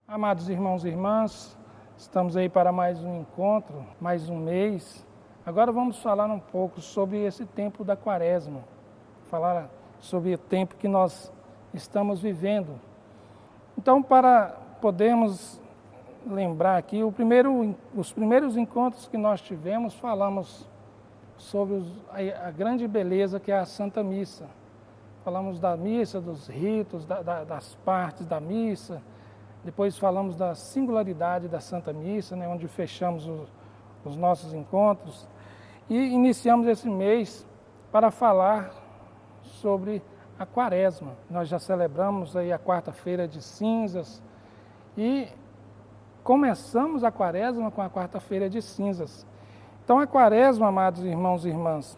Amados irmãos e irmãs, estamos aí para mais um encontro, mais um mês. Agora vamos falar um pouco sobre esse tempo da Quaresma, falar sobre o tempo que nós estamos vivendo. Então, para podermos lembrar aqui, os primeiros encontros que nós tivemos, falamos sobre a grande beleza que é a Santa Missa. Falamos da missa, dos ritos, das partes da missa. Depois falamos da singularidade da Santa Missa, né, onde fechamos os nossos encontros. E iniciamos esse mês para falar sobre a Quaresma. Nós já celebramos aí a quarta-feira de cinzas e começamos a Quaresma com a quarta-feira de cinzas. Então a Quaresma, amados irmãos e irmãs,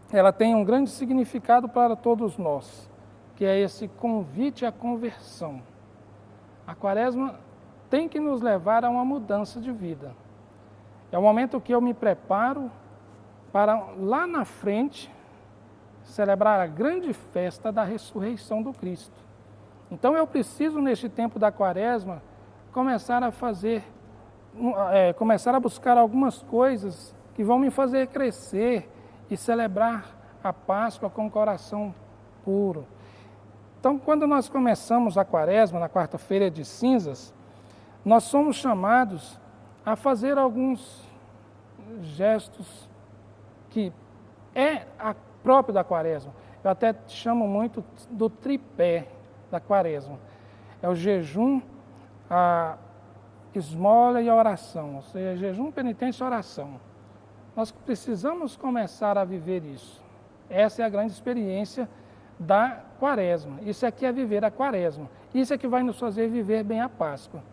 ela tem um grande significado para todos nós, que é esse convite à conversão. A Quaresma tem que nos levar a uma mudança de vida. É o momento que eu me preparo para lá na frente celebrar a grande festa da ressurreição do Cristo. Então eu preciso neste tempo da Quaresma começar a buscar algumas coisas que vão me fazer crescer e celebrar a Páscoa com o coração puro. Então, quando nós começamos a Quaresma, na quarta-feira de cinzas, nós somos chamados a fazer alguns gestos que é próprio da Quaresma. Eu até chamo muito do tripé da Quaresma. É o jejum, a esmola e a oração, ou seja, jejum, penitência e oração. Nós precisamos começar a viver isso. Essa é a grande experiência da Quaresma. Isso aqui é viver a Quaresma. Isso é que vai nos fazer viver bem a Páscoa.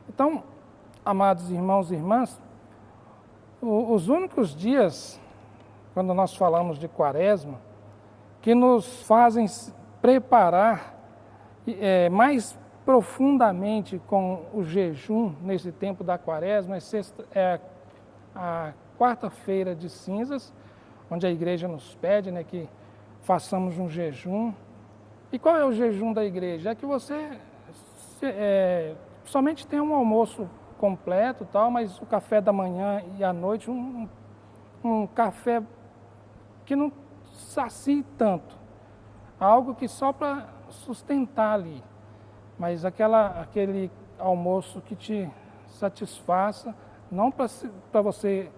Então, amados irmãos e irmãs, os únicos dias, quando nós falamos de Quaresma, que nos fazem preparar mais profundamente com o jejum nesse tempo da Quaresma, é a quarta-feira de cinzas, onde a igreja nos pede, né, que façamos um jejum. E qual é o jejum da igreja? É que você somente tem um almoço completo, tal, mas o café da manhã e à noite, um café que não sacie tanto. Algo que só para sustentar ali. Mas aquele almoço que te satisfaça, não para você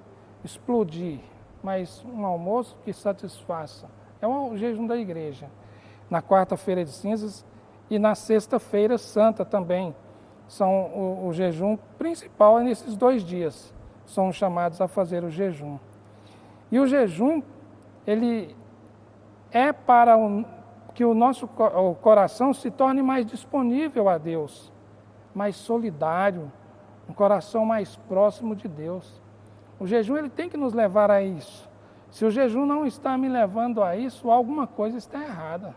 explodir, mas um almoço que satisfaça. É o jejum da igreja. Na quarta-feira de cinzas e na sexta-feira santa também. São o jejum principal é nesses 2 dias. São chamados a fazer o jejum. E o jejum, ele é para que o coração se torne mais disponível a Deus, mais solidário, um coração mais próximo de Deus. O jejum ele tem que nos levar a isso. Se o jejum não está me levando a isso, alguma coisa está errada.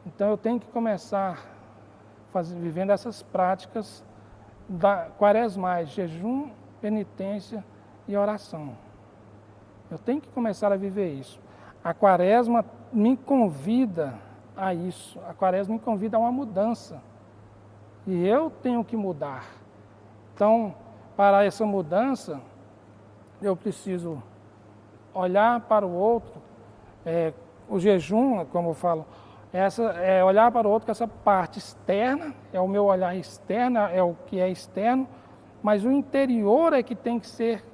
Então eu tenho que começar vivendo essas práticas quaresmais, jejum, penitência e oração. Eu tenho que começar a viver isso. A Quaresma me convida a isso. A Quaresma me convida a uma mudança. E eu tenho que mudar. Então, para essa mudança, eu preciso olhar para o outro. O jejum, como eu falo, olhar para o outro com essa parte externa, é o meu olhar externo, é o que é externo, mas o interior é que tem que ser,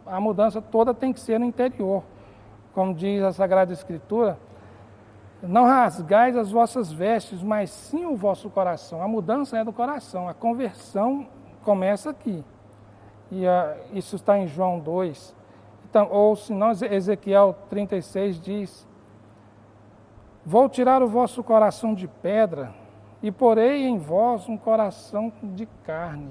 a mudança toda tem que ser no interior. Como diz a Sagrada Escritura, não rasgais as vossas vestes, mas sim o vosso coração. A mudança é do coração, a conversão começa aqui. E isso está em João 2. Então, ou se não, Ezequiel 36 diz: vou tirar o vosso coração de pedra e porei em vós um coração de carne.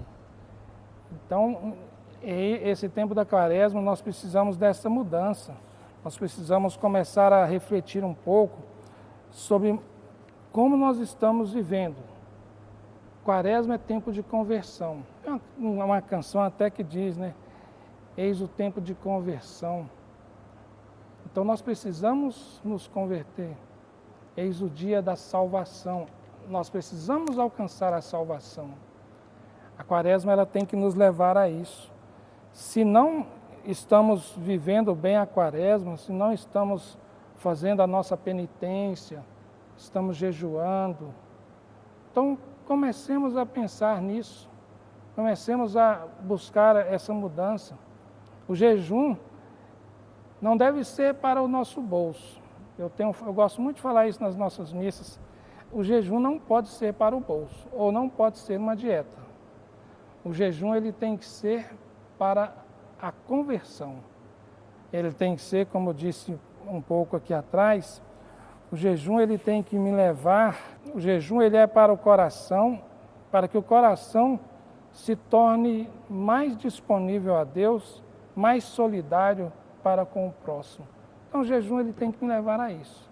Então, esse tempo da Quaresma, nós precisamos dessa mudança. Nós precisamos começar a refletir um pouco sobre como nós estamos vivendo. Quaresma é tempo de conversão. É uma canção até que diz, né? Eis o tempo de conversão. Então nós precisamos nos converter. Eis o dia da salvação. nós precisamos alcançar a salvação. A quaresma ela tem que nos levar a isso. Se não estamos vivendo bem a quaresma, se não estamos fazendo a nossa penitência, estamos jejuando, então comecemos a pensar nisso, comecemos a buscar essa mudança. O jejum não deve ser para o nosso bolso. Eu gosto muito de falar isso nas nossas missas. O jejum não pode ser para o bolso, ou não pode ser uma dieta. O jejum ele tem que ser para a conversão. Ele tem que ser, como eu disse um pouco aqui atrás, o jejum ele tem que me levar, o jejum ele é para o coração, para que o coração se torne mais disponível a Deus, mais solidário para com o próximo. Então o jejum ele tem que me levar a isso.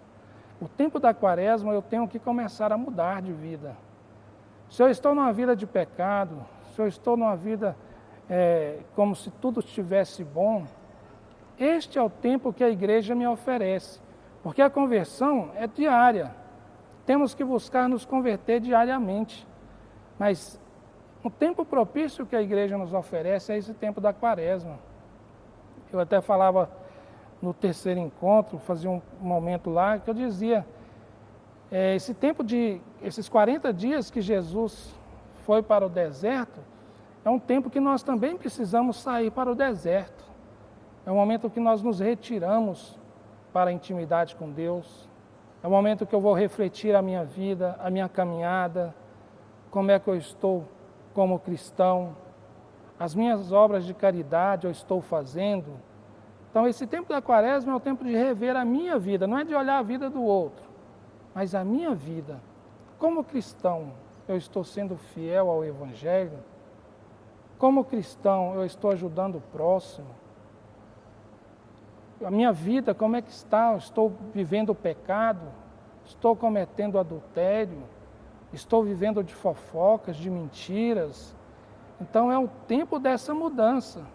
O tempo da quaresma eu tenho que começar a mudar de vida. Se eu estou numa vida de pecado, se eu estou numa vida como se tudo estivesse bom, este é o tempo que a igreja me oferece, porque a conversão é diária. Temos que buscar nos converter diariamente, mas o tempo propício que a igreja nos oferece é esse tempo da quaresma. Eu até falava no terceiro encontro, fazia um momento lá, que eu dizia, esses 40 dias que Jesus foi para o deserto, é um tempo que nós também precisamos sair para o deserto. É um momento que nós nos retiramos para a intimidade com Deus. É um momento que eu vou refletir a minha vida, a minha caminhada, como é que eu estou como cristão, as minhas obras de caridade eu estou fazendo. Então esse tempo da quaresma é o tempo de rever a minha vida, não é de olhar a vida do outro, mas a minha vida. Como cristão, eu estou sendo fiel ao Evangelho? Como cristão, eu estou ajudando o próximo? A minha vida, como é que está? Eu estou vivendo o pecado? Estou cometendo adultério? Estou vivendo de fofocas, de mentiras? Então é o tempo dessa mudança.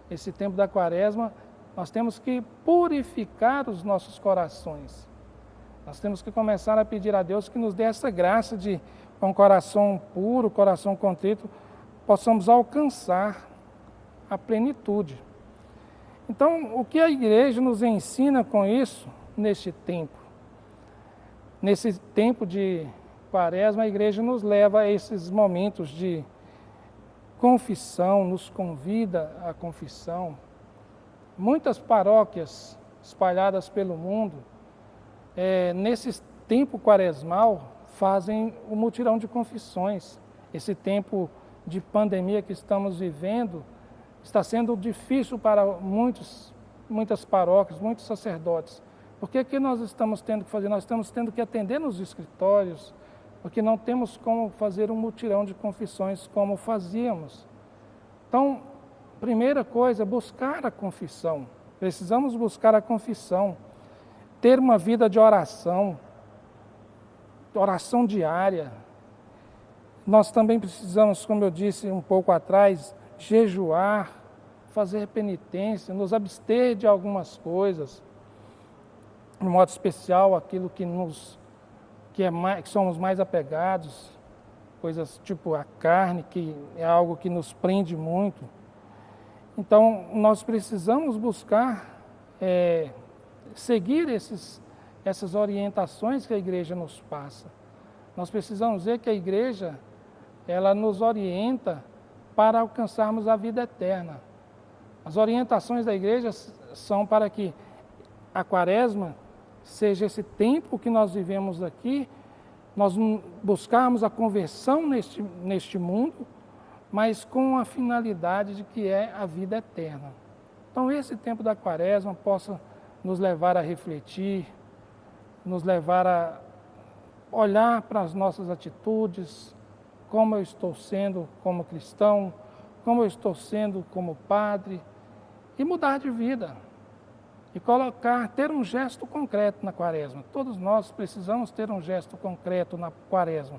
Esse tempo da quaresma, nós temos que purificar os nossos corações. Nós temos que começar a pedir a Deus que nos dê essa graça de, com coração puro, coração contrito, possamos alcançar a plenitude. Então, o que a igreja nos ensina com isso neste tempo? Nesse tempo de quaresma, a igreja nos leva a esses momentos de confissão, nos convida à confissão. Muitas paróquias espalhadas pelo mundo, nesse tempo quaresmal, fazem o mutirão de confissões. Esse tempo de pandemia que estamos vivendo está sendo difícil para muitas paróquias, muitos sacerdotes. Porque o que nós estamos tendo que fazer? Nós estamos tendo que atender nos escritórios, porque não temos como fazer um mutirão de confissões como fazíamos. Então, primeira coisa, buscar a confissão. Precisamos buscar a confissão, ter uma vida de oração diária. Nós também precisamos, como eu disse um pouco atrás, jejuar, fazer penitência, nos abster de algumas coisas, de modo especial aquilo que somos mais apegados, coisas tipo a carne, que é algo que nos prende muito. Então, nós precisamos buscar seguir essas orientações que a igreja nos passa. Nós precisamos ver que a igreja, ela nos orienta para alcançarmos a vida eterna. As orientações da igreja são para que a quaresma seja esse tempo que nós vivemos aqui, nós buscarmos a conversão neste mundo, mas com a finalidade de que é a vida eterna. Então esse tempo da quaresma possa nos levar a refletir, nos levar a olhar para as nossas atitudes, como eu estou sendo como cristão, como eu estou sendo como padre, e mudar de vida. E ter um gesto concreto na quaresma. Todos nós precisamos ter um gesto concreto na quaresma.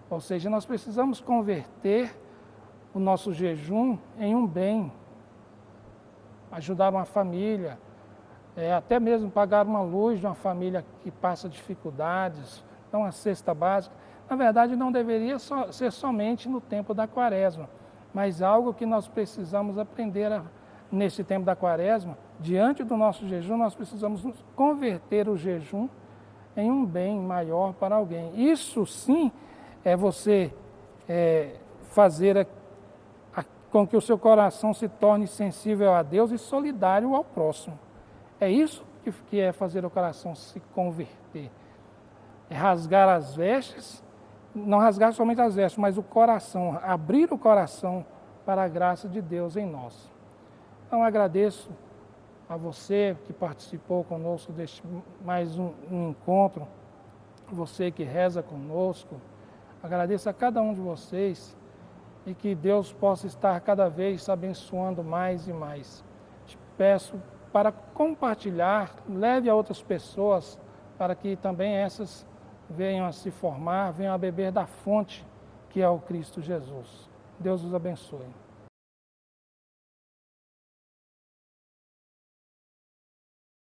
Ou seja, nós precisamos converter o nosso jejum em um bem. Ajudar uma família, até mesmo pagar uma luz de uma família que passa dificuldades, uma cesta básica. Na verdade, não deveria ser somente no tempo da quaresma, mas algo que nós precisamos aprender nesse tempo da quaresma. Diante do nosso jejum, nós precisamos converter o jejum em um bem maior para alguém. Isso sim é você fazer com que o seu coração se torne sensível a Deus e solidário ao próximo. É isso que é fazer o coração se converter. É rasgar as vestes, não rasgar somente as vestes, mas o coração, abrir o coração para a graça de Deus em nós. Então agradeço a você que participou conosco deste mais um encontro, você que reza conosco, agradeço a cada um de vocês e que Deus possa estar cada vez abençoando mais e mais. Te peço para compartilhar, leve a outras pessoas para que também essas venham a se formar, venham a beber da fonte que é o Cristo Jesus. Deus os abençoe.